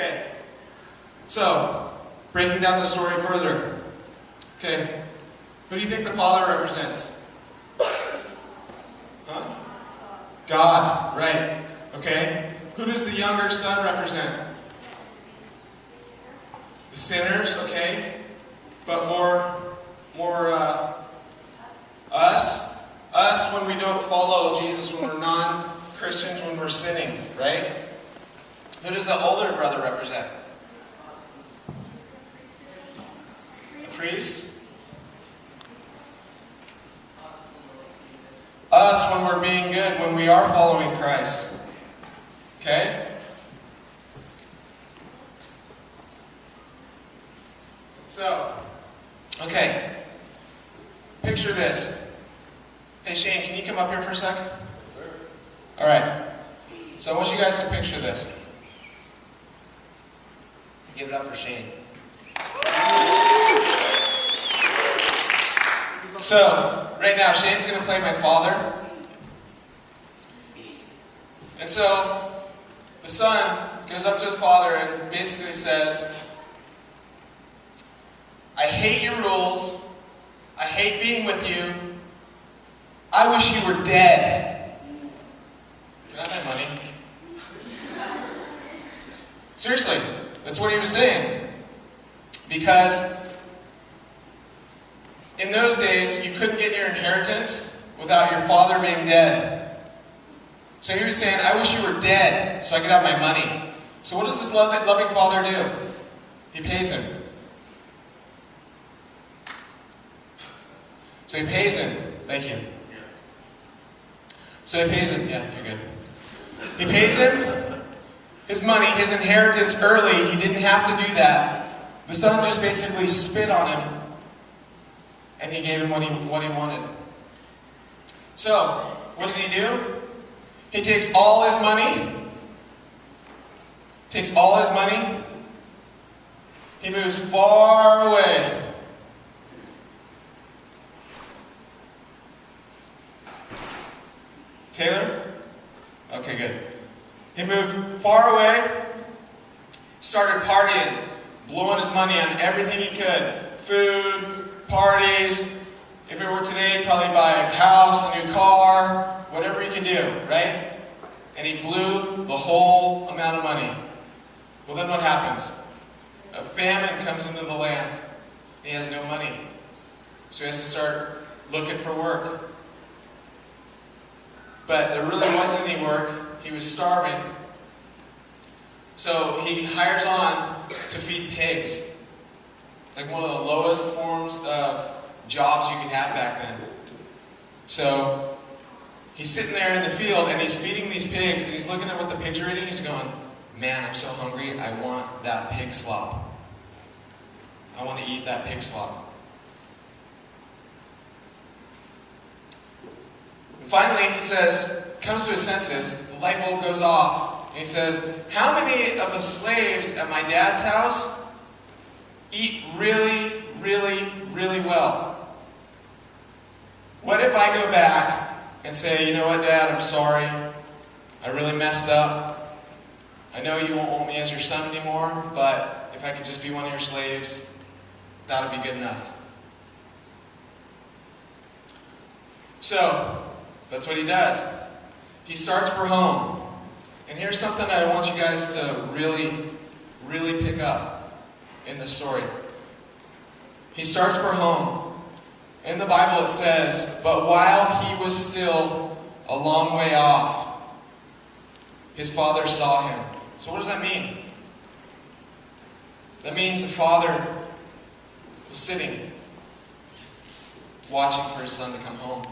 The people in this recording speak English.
Okay. So, breaking down the story further. Okay. Who do you think the Father represents? Huh? God, right. Okay. Who does the younger son represent? The sinners, okay. But more us. Us when we don't follow Jesus, when we're non-Christians, when we're sinning, right? Who does the older brother represent? The priest. Us when we're being good, when we are following Christ. Okay? So, okay. Picture this. Hey Shane, can you come up here for a second? Alright. So I want you guys to picture this. Give it up for Shane. So, right now, Shane's going to play my father. And so, the son goes up to his father and basically says, I hate your rules. I hate being with you. I wish you were dead. Can I have my money? Seriously, that's what he was saying. Because in those days, you couldn't get your inheritance without your father being dead. So he was saying, I wish you were dead so I could have my money. So what does this loving father do? He pays him. So he pays him. Thank you. So he pays him. Yeah, you're good. He pays him his money, his inheritance early. He didn't have to do that. The son just basically spit on him. And he gave him what he wanted. So, what does he do? He takes all his money. He moves far away. Taylor? Okay, good. He moved far away, started partying, blowing his money on everything he could. Food, parties. If it were today, he'd probably buy a house, a new car, whatever he could do, right? And he blew the whole amount of money. Well, then what happens? A famine comes into the land, and he has no money. So he has to start looking for work. But there really wasn't any work. He was starving. So he hires on to feed pigs. It's like one of the lowest forms of jobs you could have back then. So he's sitting there in the field and he's feeding these pigs and he's looking at what the pigs are eating. He's going, man, I'm so hungry. I want that pig slop. I want to eat that pig slop. And finally, he says, comes to his senses, the light bulb goes off, and he says, how many of the slaves at my dad's house eat really, really, really well? What if I go back and say, you know what, Dad, I'm sorry. I really messed up. I know you won't want me as your son anymore, but if I could just be one of your slaves, that would be good enough. So, that's what he does. He starts for home. And here's something that I want you guys to really, really pick up in the story. He starts for home. In the Bible it says, but while he was still a long way off, his father saw him. So what does that mean? That means the father was sitting, watching for his son to come home.